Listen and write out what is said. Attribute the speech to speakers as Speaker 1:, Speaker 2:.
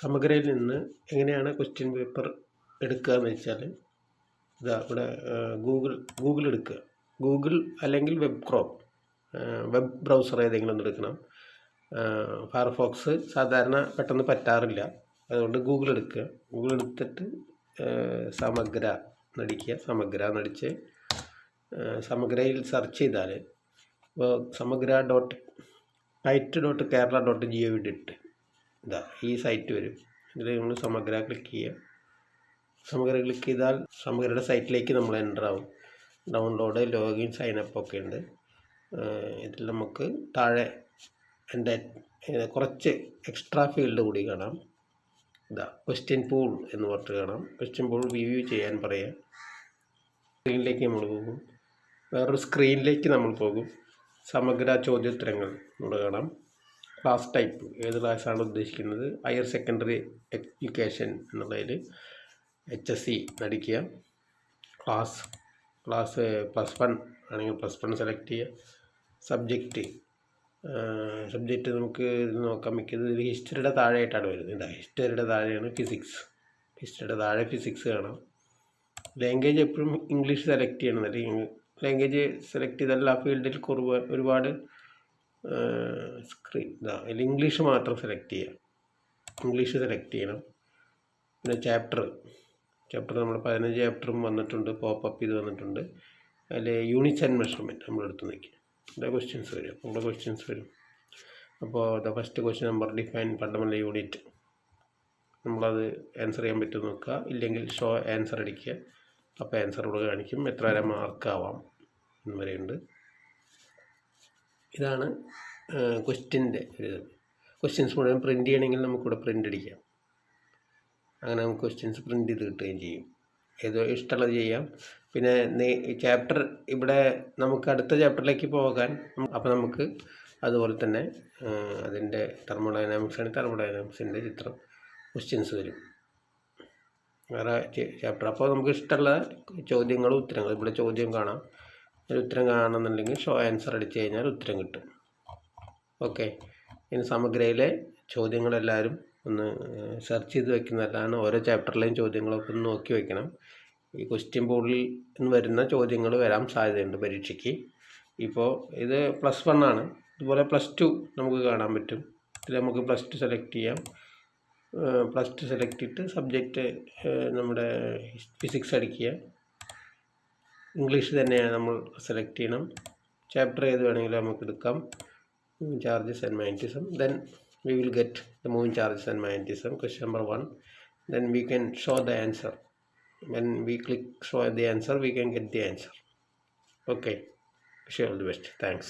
Speaker 1: സമഗ്രയിൽ നിന്ന് എങ്ങനെയാണ് question paper എടുക്കുക എന്ന് വെച്ചാൽ ഇതാ ഇവിടെ ഗൂഗിൾ എടുക്കുക. ഗൂഗിൾ അല്ലെങ്കിൽ വെബ് ബ്രൗസർ ഏതെങ്കിലും ഒന്ന് എടുക്കണം. ഫയർഫോക്സ് സാധാരണ പെട്ടെന്ന് പറ്റാറില്ല, അതുകൊണ്ട് ഗൂഗിൾ എടുക്കുക. ഗൂഗിൾ എടുത്തിട്ട് സമഗ്ര നടിച്ച് സമഗ്രയിൽ സെർച്ച് ചെയ്താൽ ഇപ്പോൾ samaggra.kite.kerala.gov ഇതാ ഈ സൈറ്റ് വരും. ഇതിൽ നമ്മൾ സമഗ്ര ക്ലിക്ക് ചെയ്യുക. സമഗ്ര ക്ലിക്ക് ചെയ്താൽ സമഗ്രയുടെ സൈറ്റിലേക്ക് നമ്മൾ എൻ്റർ ആവും. ഡൗൺലോഡ്, ലോഗിൻ, സൈനപ്പ് ഒക്കെ ഉണ്ട്. ഇതിൽ നമുക്ക് താഴെ എൻ്റെ കുറച്ച് എക്സ്ട്രാ ഫീൽഡ് കൂടി കാണാം. ഇതാ ക്വസ്റ്റ്യൻ പൂൾ എന്ന് പറഞ്ഞിട്ട് കാണാം. ക്വസ്റ്റ്യൻ പൂൾ റിവ്യൂ ചെയ്യാൻ പറയുക. സ്ക്രീനിലേക്ക് നമ്മൾ പോകും. വേറൊരു സ്ക്രീനിലേക്ക് നമ്മൾ പോകും. സമഗ്ര ചോദ്യോത്തരങ്ങൾ ഇവിടെ കാണാം. ക്ലാസ് ടൈപ്പ്, ഏത് ക്ലാസ്സാണ് ഉദ്ദേശിക്കുന്നത്. ഹയർ സെക്കൻഡറി എഡ്യൂക്കേഷൻ എന്നുള്ളതിൽ HSC നടിക്കുക. ക്ലാസ് +1 ആണെങ്കിൽ +1 സെലക്ട് ചെയ്യുക. സബ്ജക്റ്റ് നമുക്ക് ഇത് നോക്കാൻ മിക്കത് ഹിസ്റ്ററിയുടെ താഴെയായിട്ടാണ് വരുന്നത്. ഹിസ്റ്ററിയുടെ താഴെയാണ് ഫിസിക്സ്. ഹിസ്റ്ററിയുടെ താഴെ ഫിസിക്സ് കാണാം. ലാംഗ്വേജ് എപ്പോഴും ഇംഗ്ലീഷ് സെലക്ട് ചെയ്യണം. അല്ലെങ്കിൽ ലാംഗ്വേജ് സെലക്ട് ചെയ്താൽ ആ ഫീൽഡിൽ ഒരുപാട് അതിൽ ഇംഗ്ലീഷ് മാത്രം സെലക്ട് ചെയ്യുക. ഇംഗ്ലീഷ് സെലക്ട് ചെയ്യണം. പിന്നെ ചാപ്റ്റർ നമ്മൾ 15 ചാപ്റ്ററും വന്നിട്ടുണ്ട്, പോപ്പപ്പ് ചെയ്ത് വന്നിട്ടുണ്ട്. അതിൽ യൂണിറ്റ്സ് ആൻഡ് മെഷർമെൻറ്റ് നമ്മൾ എടുത്ത് നോക്കി ഇവിടെ ക്വസ്റ്റ്യൻസ് വരും. അപ്പോൾ first question number define fundamental unit, നമ്മളത് ആൻസർ ചെയ്യാൻ പറ്റും നോക്കുക. ഇല്ലെങ്കിൽ ഷോ ആൻസർ അടിക്കുക. അപ്പോൾ ആൻസർ ഇവിടെ കാണിക്കും, എത്ര വരെ മാർക്കാവാം എന്ന് വരെയുണ്ട്. ഇതാണ് ക്വസ്റ്റ്യൻ്റെ ഒരു ക്വസ്റ്റ്യൻസ് മുഴുവൻ പ്രിൻ്റ് ചെയ്യണമെങ്കിൽ നമുക്കിവിടെ പ്രിൻ്റ് അടിക്കാം. അങ്ങനെ നമുക്ക് ക്വസ്റ്റ്യൻസ് പ്രിൻ്റ് ചെയ്ത് കിട്ടുകയും ചെയ്യും. ഏതോ ഇഷ്ടമുള്ളത് ചെയ്യാം. പിന്നെ ചാപ്റ്റർ ഇവിടെ നമുക്ക് അടുത്ത ചാപ്റ്ററിലേക്ക് പോകാൻ അപ്പോൾ നമുക്ക് അതുപോലെ തന്നെ അതിൻ്റെ തെർമോഡൈനാമിക്സിൻ്റെ ചിത്രം ക്വസ്റ്റ്യൻസ് വരും വേറെ ചാപ്റ്റർ. അപ്പോൾ നമുക്ക് ഇഷ്ടമുള്ള ചോദ്യങ്ങളും ഉത്തരങ്ങളും ഇവിടെ ചോദ്യം കാണാം. ഒരു ഉത്തരം കാണണമെന്നുണ്ടെങ്കിൽ ഷോ ആൻസർ അടിച്ചു കഴിഞ്ഞാൽ ഉത്തരം കിട്ടും. ഓക്കെ, ഇനി സമഗ്രയിലെ ചോദ്യങ്ങളെല്ലാവരും ഒന്ന് സെർച്ച് ചെയ്ത് വെക്കുന്നതല്ലാണ്. ഓരോ ചാപ്റ്ററിലെയും ചോദ്യങ്ങളൊക്കെ ഒന്ന് നോക്കി വയ്ക്കണം. ഈ ക്വസ്റ്റ്യൻ ബോർഡിൽ നിന്ന് വരുന്ന ചോദ്യങ്ങൾ വരാൻ സാധ്യതയുണ്ട് പരീക്ഷയ്ക്ക്. ഇപ്പോൾ ഇത് +1 ആണ്. ഇതുപോലെ +2 നമുക്ക് കാണാൻ പറ്റും. ഇതിൽ നമുക്ക് +2 സെലക്ട് ചെയ്യാം. +2 സെലക്ട് ചെയ്തിട്ട് സബ്ജക്റ്റ് നമ്മുടെ ഫിസിക്സ് അടിക്കുക. ഇംഗ്ലീഷ് തന്നെയാണ് നമ്മൾ സെലക്ട് ചെയ്യണം. ചാപ്റ്റർ ഏത് വേണമെങ്കിലും നമുക്ക് എടുക്കാം. Charges and magnetism. Then we will get the moving charges and magnetism, question number 1. Then we can show the answer. When we click show the answer, we can get the answer. Okay, wish you all the best. Thanks.